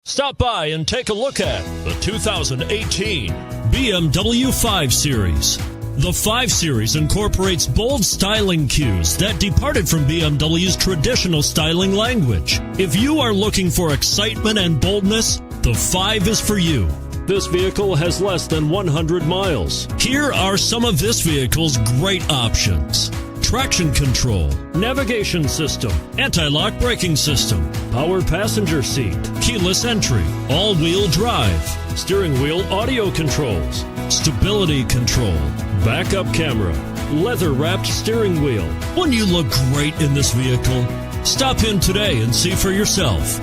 Stop by and take a look at the 2018 BMW 5 Series. The 5 Series incorporates bold styling cues that departed from BMW's traditional styling language. If you are looking for excitement and boldness, the 5 is for you. This vehicle has less than 100 miles. Here are some of this vehicle's great options: traction control, navigation system, anti-lock braking system, power passenger seat, keyless entry, all-wheel drive, steering wheel audio controls, stability control, backup camera, leather-wrapped steering wheel. Wouldn't you look great in this vehicle? Stop in today and see for yourself.